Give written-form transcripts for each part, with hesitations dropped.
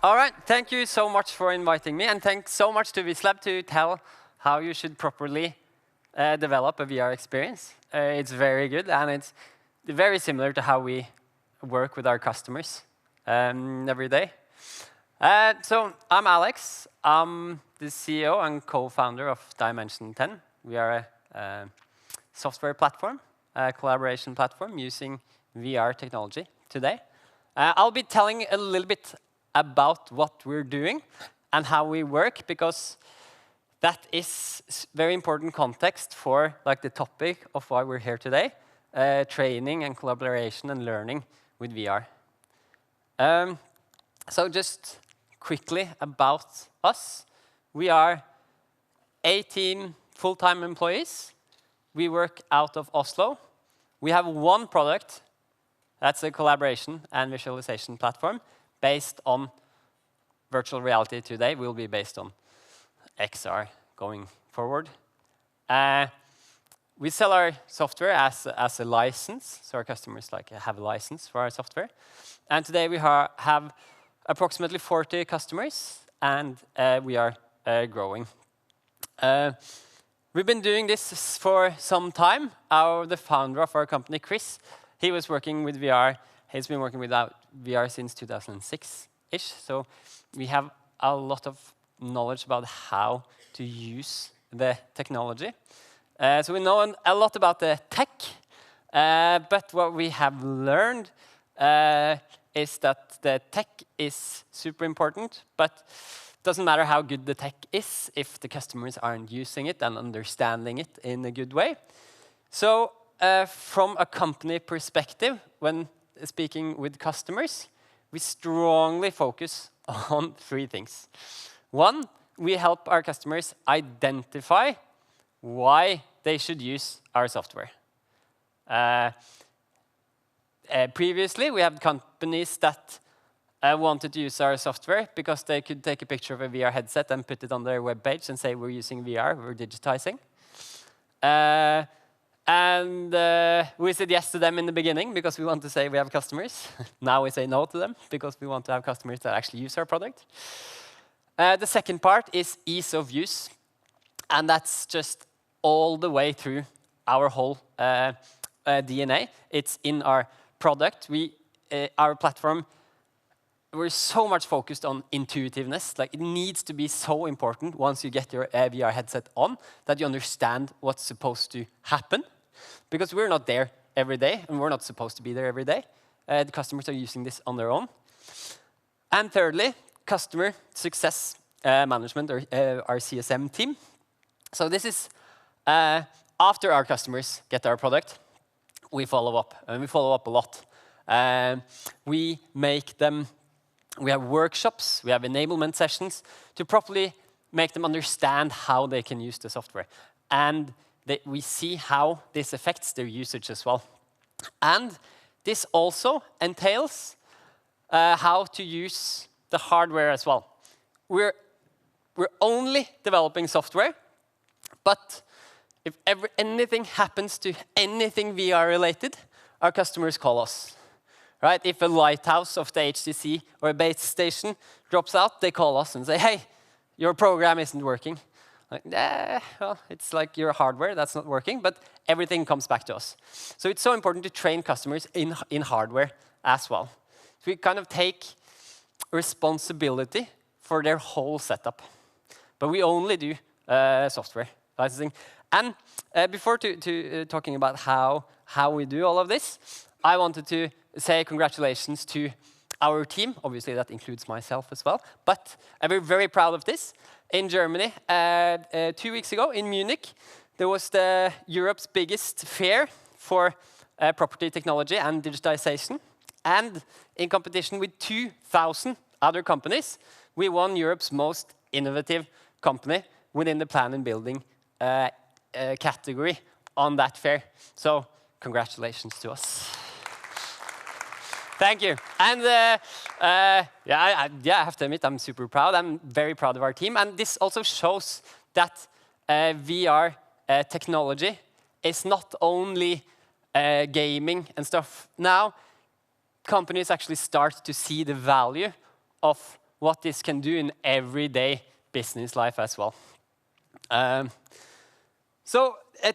All right, thank you so much for inviting me, and thanks so much to Vislab to tell how you should properly develop a VR experience. It's very good, and it's very similar to how we work with our customers every day. So I'm Alex. I'm the CEO and co-founder of Dimension 10. We are a software platform, a collaboration platform using VR technology today. I'll be telling a little bit about what we're doing and how we work, because that is very important context for the topic of why we're here today, training and collaboration and learning with VR. So just quickly about us. We are 18 full-time employees. We work out of Oslo. We have one product. That's a collaboration and visualization platform based on virtual reality today. Will be based on XR going forward. We sell our software as a license, so our customers have a license for our software. And today we have approximately 40 customers, and we are growing. We've been doing this for some time. The founder of our company, Chris, he was working with VR. He's been working with VR since 2006-ish, so we have a lot of knowledge about how to use the technology. So we know a lot about the tech, but what we have learned is that the tech is super important, but it doesn't matter how good the tech is if the customers aren't using it and understanding it in a good way. So from a company perspective, when speaking with customers, we strongly focus on 3 things. 1, we help our customers identify why they should use our software. Previously, we had companies that wanted to use our software because they could take a picture of a VR headset and put it on their web page and say, we're using VR, we're digitizing. And we said yes to them in the beginning because we want to say we have customers. Now we say no to them because we want to have customers that actually use our product. The second part is ease of use. And that's just all the way through our whole DNA. It's in our product. Our platform, we're so much focused on intuitiveness. It needs to be so important once you get your VR headset on that you understand what's supposed to happen. Because we're not there every day, and we're not supposed to be there every day. The customers are using this on their own. And thirdly, customer success management, or our CSM team. So this is after our customers get our product, we follow up, and we follow up a lot. We have workshops, we have enablement sessions to properly make them understand how they can use the software. And we see how this affects their usage as well. And this also entails how to use the hardware as well. We're only developing software, but if anything happens to anything VR related, our customers call us. Right? If a lighthouse of the HTC or a base station drops out, they call us and say, hey, your program isn't working. Well, it's like your hardware that's not working, but everything comes back to us. So it's so important to train customers in hardware as well. So we kind of take responsibility for their whole setup. But we only do software licensing. And before talking about how we do all of this, I wanted to say congratulations to our team. Obviously, that includes myself as well. But we're very proud of this. In Germany, 2 weeks ago in Munich, there was Europe's biggest fair for property technology and digitization. And in competition with 2,000 other companies, we won Europe's most innovative company within the plan and building category on that fair. So congratulations to us. Thank you. And I have to admit, I'm super proud. I'm very proud of our team. And this also shows that VR technology is not only gaming and stuff. Now, companies actually start to see the value of what this can do in everyday business life as well.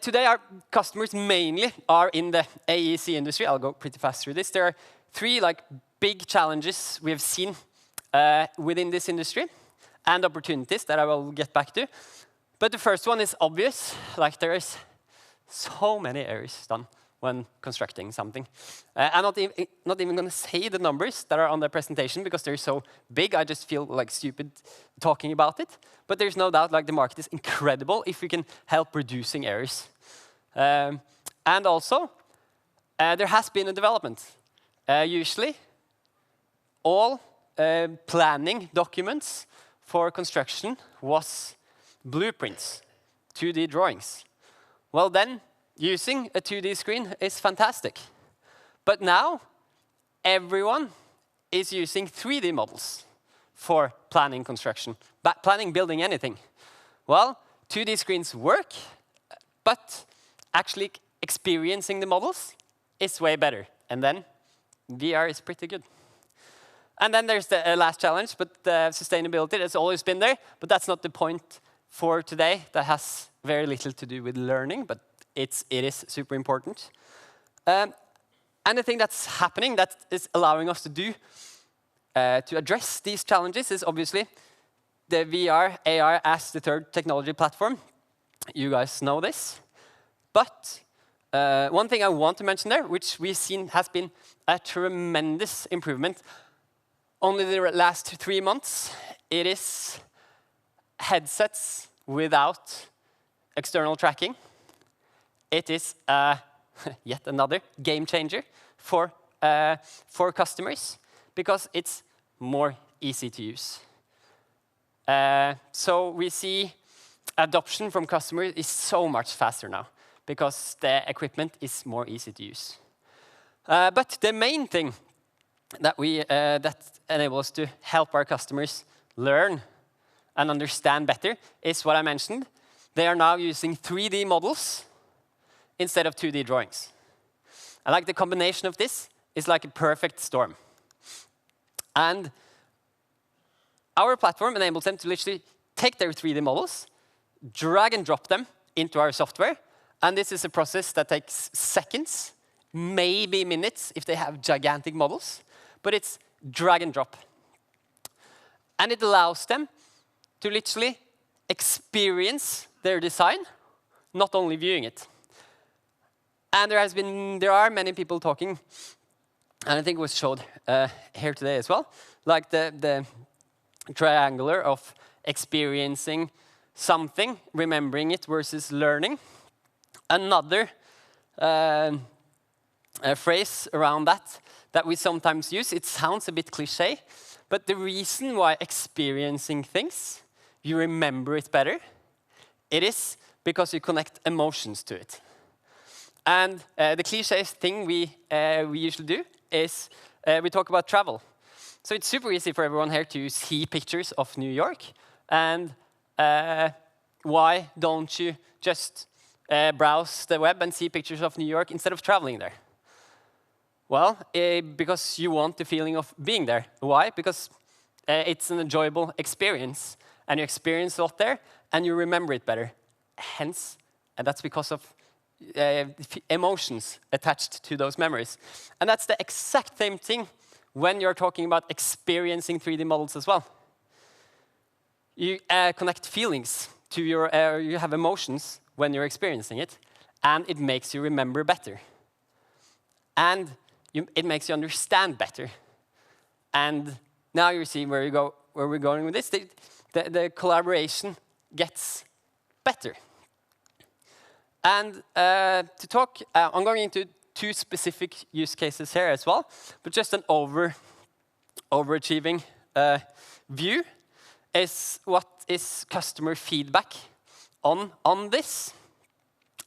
Today our customers mainly are in the AEC industry. I'll go pretty fast through this. There are three big challenges we have seen within this industry and opportunities that I will get back to. But the first one is obvious. There is so many errors done when constructing something. I'm not even going to say the numbers that are on the presentation because they're so big. I just feel stupid talking about it. But there's no doubt the market is incredible if we can help reducing errors. And also, there has been a development. Usually, all planning documents for construction was blueprints, 2D drawings. Well then, using a 2D screen is fantastic. But now, everyone is using 3D models for planning construction, planning building anything. Well, 2D screens work, but actually experiencing the models is way better. And then VR is pretty good. And then there's the last challenge, but sustainability has always been there, but that's not the point for today. That has very little to do with learning, but it is super important. And the thing that's happening that is allowing us to address these challenges is obviously the VR, AR as the third technology platform. You guys know this. But one thing I want to mention there, which we've seen has been a tremendous improvement only the last 3 months, it is headsets without external tracking. It is yet another game changer for customers because it's more easy to use. So we see adoption from customers is so much faster now because the equipment is more easy to use. But the main thing that enables us to help our customers learn and understand better is what I mentioned. They are now using 3D models instead of 2D drawings. And the combination of this is like a perfect storm. And our platform enables them to literally take their 3D models, drag and drop them into our software. And this is a process that takes seconds, maybe minutes if they have gigantic models. But it's drag and drop. And it allows them to literally experience their design, not only viewing it. And there are many people talking, and I think it was showed here today as well, the triangular of experiencing something, remembering it versus learning. Another phrase around that we sometimes use, it sounds a bit cliche, but the reason why experiencing things, you remember it better, it is because you connect emotions to it. And the cliche thing we usually do is we talk about travel. So it's super easy for everyone here to see pictures of New York. And why don't you just browse the web and see pictures of New York instead of traveling there? Well, because you want the feeling of being there. Why? Because it's an enjoyable experience. And you experience a lot there, and you remember it better. Hence, and that's because of emotions attached to those memories. And that's the exact same thing when you're talking about experiencing 3D models as well. You connect feelings to you have emotions when you're experiencing it, and it makes you remember better. And it makes you understand better. And now you see where we're going with this. The collaboration gets better. And to talk, I'm going into 2 specific use cases here as well, but just an overachieving view is what is customer feedback on this.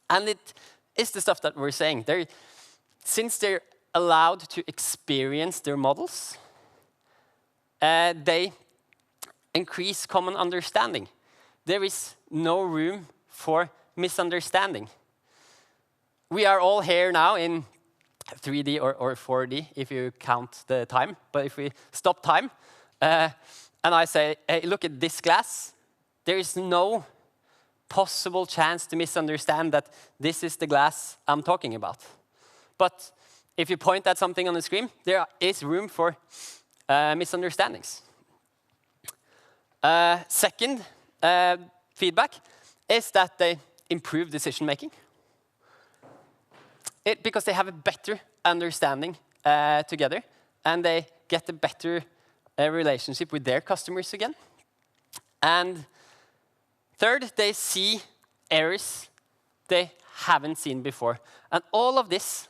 And it is the stuff that we're saying. Since they're allowed to experience their models, they increase common understanding. There is no room for misunderstanding. We are all here now in 3D or 4D, if you count the time. But if we stop time, and I say, hey, look at this glass. There is no possible chance to misunderstand that this is the glass I'm talking about. But if you point at something on the screen, there is room for misunderstandings. Second feedback is that they improve decision making. Because they have a better understanding together, and they get a better relationship with their customers again. And third, they see errors they haven't seen before. And all of this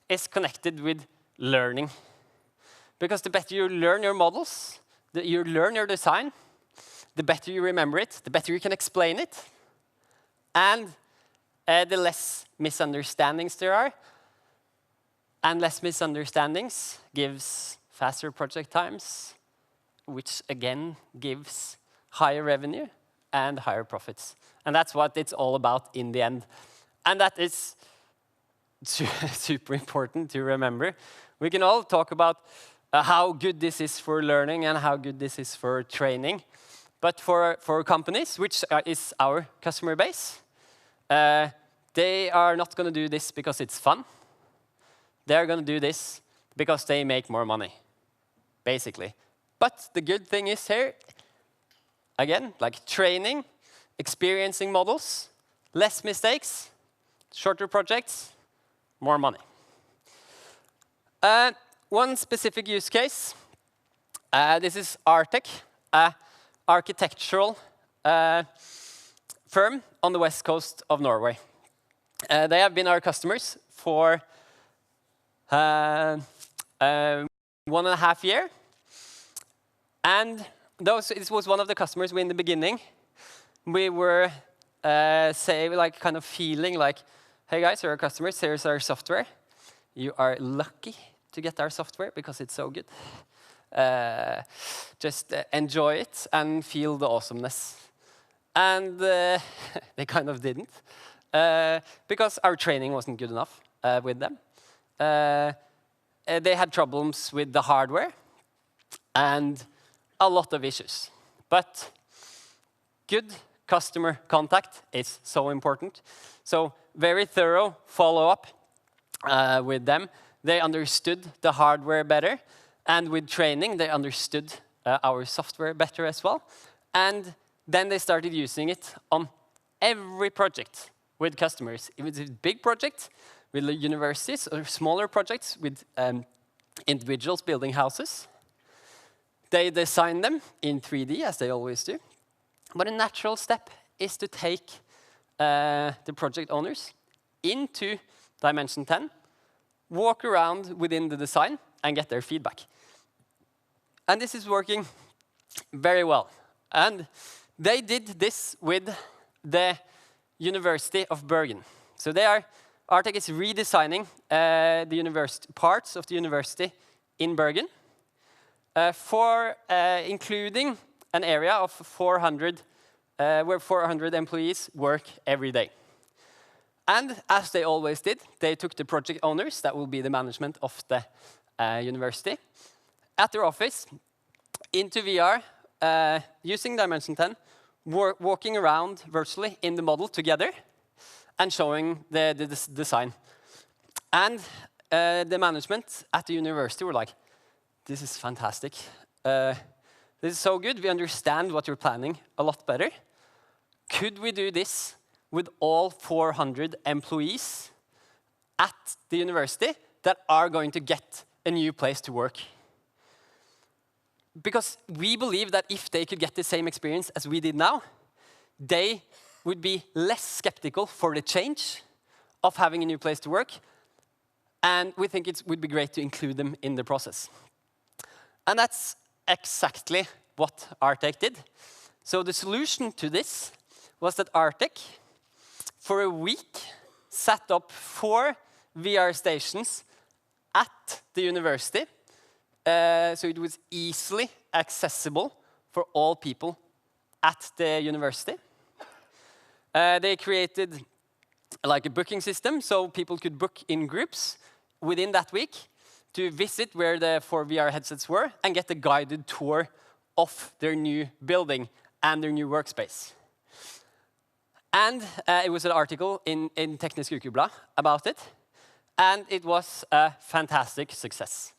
is connected with learning. Because the better you learn your models, you learn your design, the better you remember it, the better you can explain it, and the less misunderstandings there are. And less misunderstandings gives faster project times, which again gives higher revenue and higher profits. And that's what it's all about in the end. And that is super important to remember. We can all talk about how good this is for learning and how good this is for training. But for companies, which is our customer base, they are not going to do this because it's fun. They're going to do this because they make more money, basically. But the good thing is here, again, like training, experiencing models, less mistakes, shorter projects, more money. One specific use case, this is Artec, an architectural firm on the west coast of Norway. They have been our customers for 1.5 years. And this was one of the customers we, in the beginning, we were kind of feeling like, hey guys, you're our customers, here's our software. You are lucky to get our software because it's so good. Just enjoy it and feel the awesomeness. And they kind of didn't, because our training wasn't good enough with them. They had problems with the hardware and a lot of issues. But good customer contact is so important. So very thorough follow-up with them. They understood the hardware better. And with training, they understood our software better as well. And then they started using it on every project with customers. If it's a big project with universities or smaller projects with individuals building houses, they design them in 3D, as they always do. But a natural step is to take the project owners into Dimension 10, walk around within the design, and get their feedback. And this is working very well. And they did this with the University of Bergen. So Artec is redesigning the university, parts of the university in Bergen, including an area of 400, where 400 employees work every day. And as they always did, they took the project owners, that will be the management of the university, at their office, into VR, using Dimension 10, walking around virtually in the model together, and showing the design. And the management at the university were like, this is fantastic. This is so good. We understand what you're planning a lot better. Could we do this with all 400 employees at the university that are going to get a new place to work? Because we believe that if they could get the same experience as we did now, they would be less skeptical for the change of having a new place to work. And we think it would be great to include them in the process. And that's exactly what Artec did. So the solution to this was that Artec, for a week, set up 4 VR stations at the university. So it was easily accessible for all people at the university. They created like a booking system, so people could book in groups within that week to visit where the 4 VR headsets were and get a guided tour of their new building and their new workspace. And it was an article in Teknisk Ukeblad about it, and it was a fantastic success.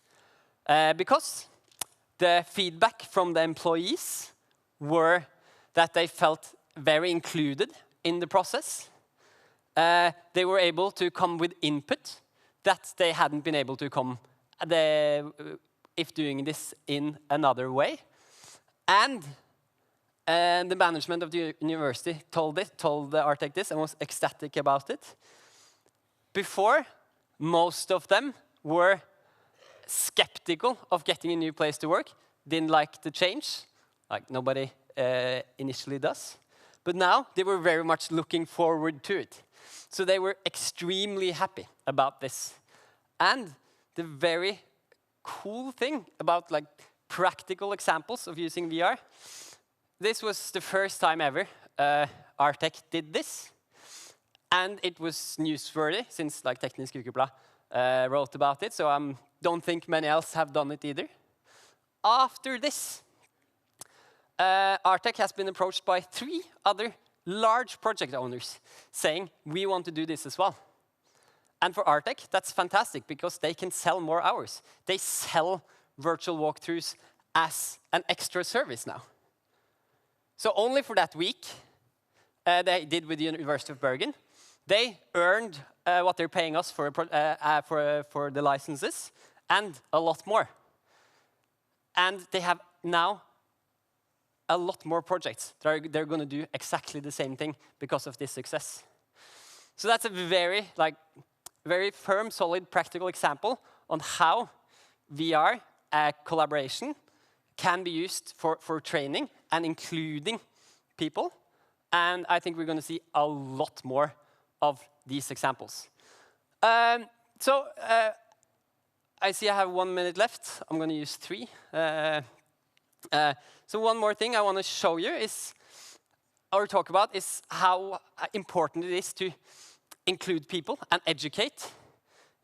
Because the feedback from the employees were that they felt very included in the process. They were able to come with input that they hadn't been able to come if doing this in another way. And the management of the university told the architect this and was ecstatic about it. Before, most of them were skeptical of getting a new place to work, didn't like the change, like nobody initially does. But now they were very much looking forward to it. So they were extremely happy about this. And the very cool thing about like practical examples of using VR, this was the first time ever Artec did this. And it was newsworthy since like Teknisk Ukeblad wrote about it, so I don't think many else have done it either. After this, Artec has been approached by 3 other large project owners saying, we want to do this as well. And for Artec, that's fantastic because they can sell more hours. They sell virtual walkthroughs as an extra service now. So only for that week, they did with the University of Bergen, they earned what they're paying us for the licenses and a lot more. And they have now a lot more projects. They're going to do exactly the same thing because of this success. So that's a very firm, solid, practical example on how VR collaboration can be used for training and including people. And I think we're going to see a lot more of these examples. I see I have 1 minute left. I'm going to use 3. So one more thing I want to show you is, or talk about, is how important it is to include people and educate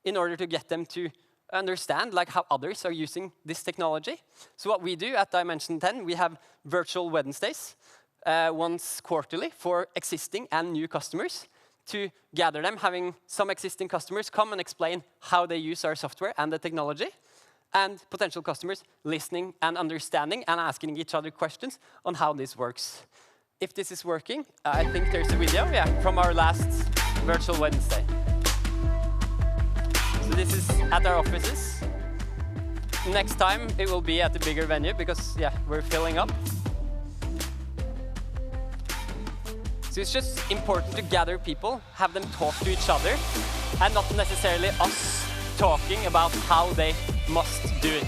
in order to get them to understand like how others are using this technology. So what we do at Dimension 10, we have virtual Wednesdays once quarterly for existing and new customers to gather them, having some existing customers come and explain how they use our software and the technology, and potential customers listening and understanding and asking each other questions on how this works. If this is working, I think there's a video from our last virtual Wednesday. So this is at our offices. Next time it will be at the bigger venue because we're filling up. So it's just important to gather people, have them talk to each other, and not necessarily us talking about how they must do it.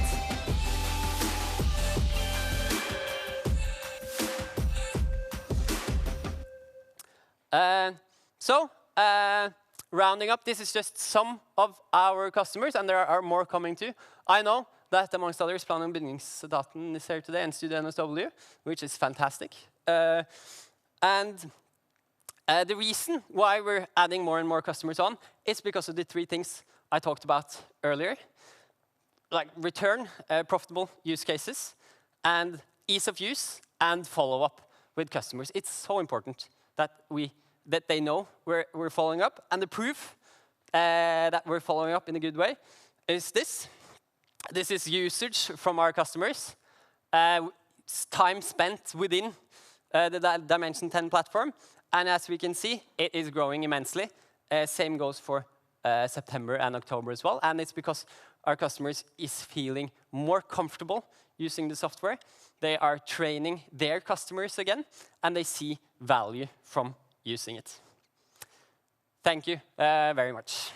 Rounding up, this is just some of our customers, and there are more coming too. I know that amongst others, Plan- og bygningsetaten is here today, and Studio NSW, which is fantastic. The reason why we're adding more and more customers on is because of the 3 things I talked about earlier, like return, profitable use cases, and ease of use, and follow-up with customers. It's so important that they know we're following up, and the proof that we're following up in a good way is this. This is usage from our customers, time spent within the Dimension 10 platform, and as we can see, it is growing immensely. Same goes for September and October as well, and it's because our customers is feeling more comfortable using the software. They are training their customers again, and they see value from using it. Thank you very much.